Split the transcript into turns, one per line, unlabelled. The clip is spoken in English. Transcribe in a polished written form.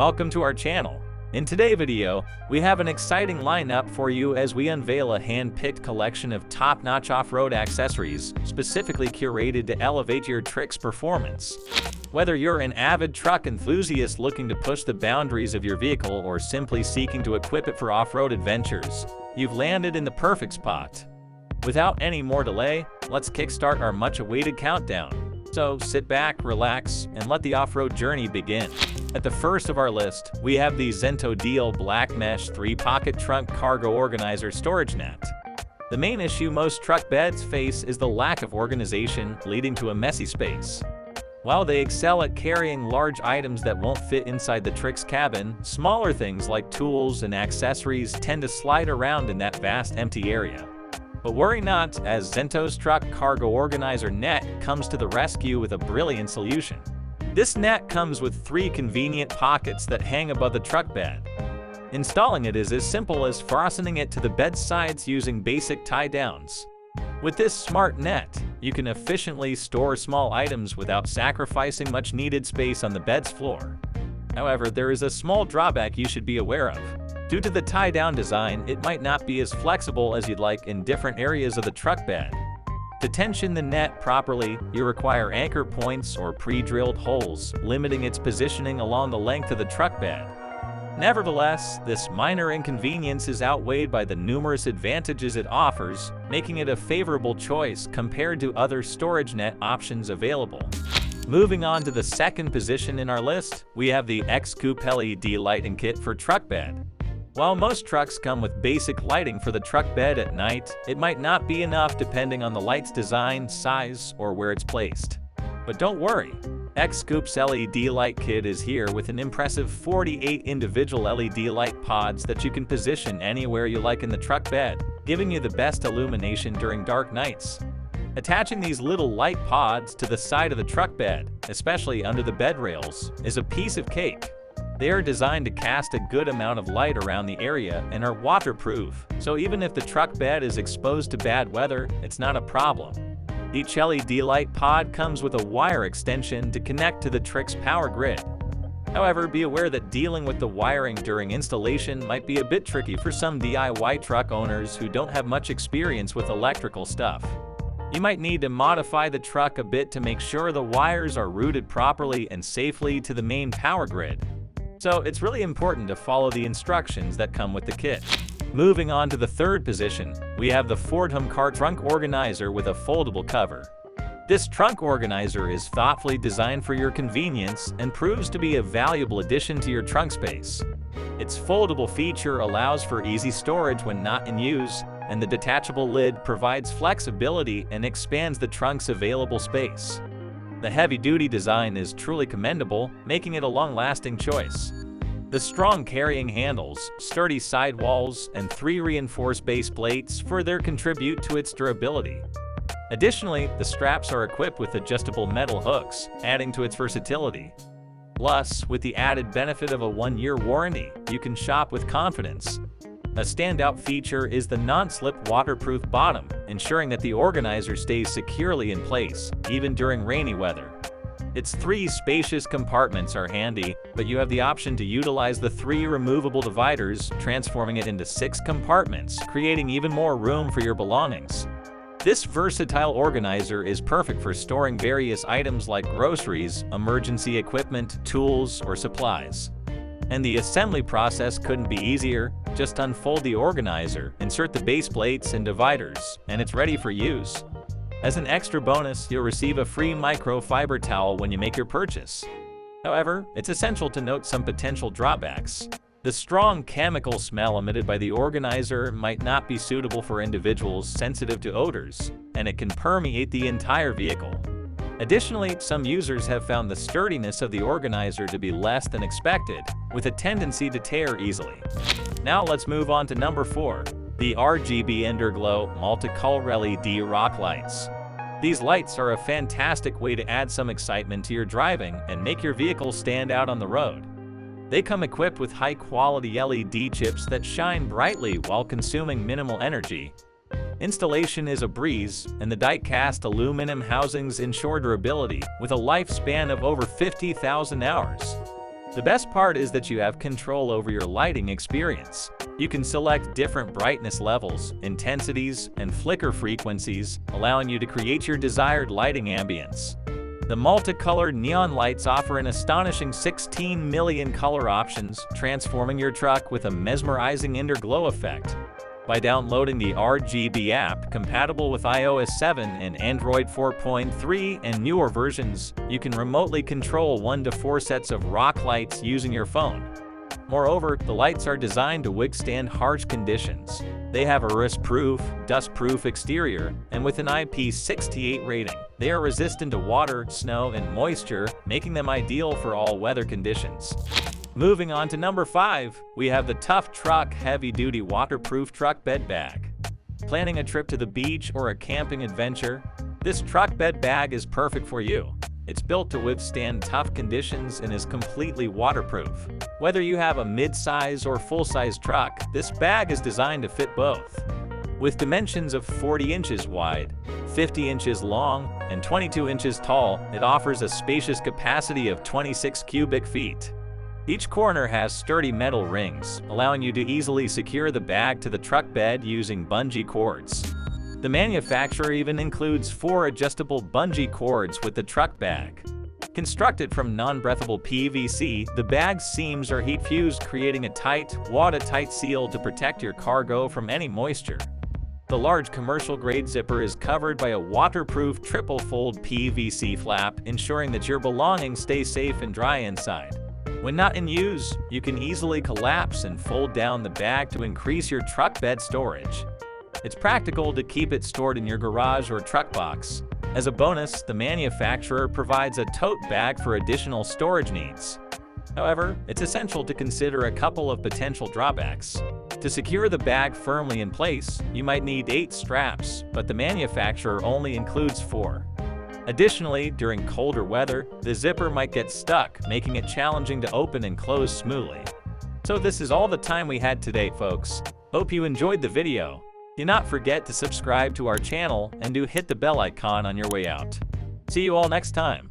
Welcome to our channel. In today's video, we have an exciting lineup for you as we unveil a hand-picked collection of top-notch off-road accessories, specifically curated to elevate your trick's performance. Whether you're an avid truck enthusiast looking to push the boundaries of your vehicle or simply seeking to equip it for off-road adventures, you've landed in the perfect spot. Without any more delay, let's kickstart our much-awaited countdown. So sit back, relax, and let the off-road journey begin. At the first of our list, we have the Zento DL Black Mesh 3-Pocket Trunk Cargo Organizer Storage Net. The main issue most truck beds face is the lack of organization, leading to a messy space. While they excel at carrying large items that won't fit inside the trick's cabin, smaller things like tools and accessories tend to slide around in that vast empty area. But worry not, as Zento's Truck Cargo Organizer Net comes to the rescue with a brilliant solution. This net comes with 3 convenient pockets that hang above the truck bed. Installing it is as simple as fastening it to the bed sides using basic tie-downs. With this smart net, you can efficiently store small items without sacrificing much needed space on the bed's floor. However, there is a small drawback you should be aware of. Due to the tie-down design, it might not be as flexible as you'd like in different areas of the truck bed. To tension the net properly, you require anchor points or pre-drilled holes, limiting its positioning along the length of the truck bed. Nevertheless, this minor inconvenience is outweighed by the numerous advantages it offers, making it a favorable choice compared to other storage net options available. Moving on to the second position in our list, we have the Excoup LED Light Kit for truck bed. While most trucks come with basic lighting for the truck bed at night, it might not be enough depending on the light's design, size, or where it's placed. But don't worry, Excoup's LED Light Kit is here with an impressive 48 individual LED light pods that you can position anywhere you like in the truck bed, giving you the best illumination during dark nights. Attaching these little light pods to the side of the truck bed, especially under the bed rails, is a piece of cake. They are designed to cast a good amount of light around the area and are waterproof, so even if the truck bed is exposed to bad weather, it's not a problem. Each LED light pod comes with a wire extension to connect to the trick's power grid. However, be aware that dealing with the wiring during installation might be a bit tricky for some DIY truck owners who don't have much experience with electrical stuff. You might need to modify the truck a bit to make sure the wires are routed properly and safely to the main power grid. So it's really important to follow the instructions that come with the kit. Moving on to the third position, we have the Fordham Car Trunk Organizer with a foldable cover. This trunk organizer is thoughtfully designed for your convenience and proves to be a valuable addition to your trunk space. Its foldable feature allows for easy storage when not in use, and the detachable lid provides flexibility and expands the trunk's available space. The heavy-duty design is truly commendable, making it a long-lasting choice. The strong carrying handles, sturdy sidewalls, and 3 reinforced base plates further contribute to its durability. Additionally, the straps are equipped with adjustable metal hooks, adding to its versatility. Plus, with the added benefit of a 1-year warranty, you can shop with confidence. A standout feature is the non-slip waterproof bottom, ensuring that the organizer stays securely in place, even during rainy weather. Its 3 spacious compartments are handy, but you have the option to utilize the 3 removable dividers, transforming it into 6 compartments, creating even more room for your belongings. This versatile organizer is perfect for storing various items like groceries, emergency equipment, tools, or supplies. And the assembly process couldn't be easier. Just unfold the organizer, insert the base plates and dividers, and it's ready for use. As an extra bonus, you'll receive a free microfiber towel when you make your purchase. However, it's essential to note some potential drawbacks. The strong chemical smell emitted by the organizer might not be suitable for individuals sensitive to odors, and it can permeate the entire vehicle. Additionally, some users have found the sturdiness of the organizer to be less than expected, with a tendency to tear easily. Now let's move on to number 4, the RGB Enderglow Multicolor LED Rock Lights. These lights are a fantastic way to add some excitement to your driving and make your vehicle stand out on the road. They come equipped with high-quality LED chips that shine brightly while consuming minimal energy. Installation is a breeze, and the die-cast aluminum housings ensure durability with a lifespan of over 50,000 hours. The best part is that you have control over your lighting experience. You can select different brightness levels, intensities, and flicker frequencies, allowing you to create your desired lighting ambience. The multicolored neon lights offer an astonishing 16 million color options, transforming your truck with a mesmerizing Underglow effect. By downloading the RGB app, compatible with iOS 7 and Android 4.3 and newer versions, you can remotely control 1 to 4 sets of rock lights using your phone. Moreover, the lights are designed to withstand harsh conditions. They have a rust-proof, dust-proof exterior, and with an IP68 rating, they are resistant to water, snow, and moisture, making them ideal for all weather conditions. Moving on to number 5, we have the Tuff Truck Heavy-Duty Waterproof Truck Bed Bag. Planning a trip to the beach or a camping adventure? This truck bed bag is perfect for you. It's built to withstand tough conditions and is completely waterproof. Whether you have a mid-size or full-size truck, this bag is designed to fit both. With dimensions of 40 inches wide, 50 inches long, and 22 inches tall, it offers a spacious capacity of 26 cubic feet. Each corner has sturdy metal rings, allowing you to easily secure the bag to the truck bed using bungee cords. The manufacturer even includes 4 adjustable bungee cords with the truck bag. Constructed from non-breathable PVC, the bag's seams are heat-fused, creating a tight, watertight seal to protect your cargo from any moisture. The large commercial-grade zipper is covered by a waterproof triple-fold PVC flap, ensuring that your belongings stay safe and dry inside. When not in use, you can easily collapse and fold down the bag to increase your truck bed storage. It's practical to keep it stored in your garage or truck box. As a bonus, the manufacturer provides a tote bag for additional storage needs. However, it's essential to consider a couple of potential drawbacks. To secure the bag firmly in place, you might need 8 straps, but the manufacturer only includes 4. Additionally, during colder weather, the zipper might get stuck, making it challenging to open and close smoothly. So this is all the time we had today, folks. Hope you enjoyed the video. Do not forget to subscribe to our channel and do hit the bell icon on your way out. See you all next time.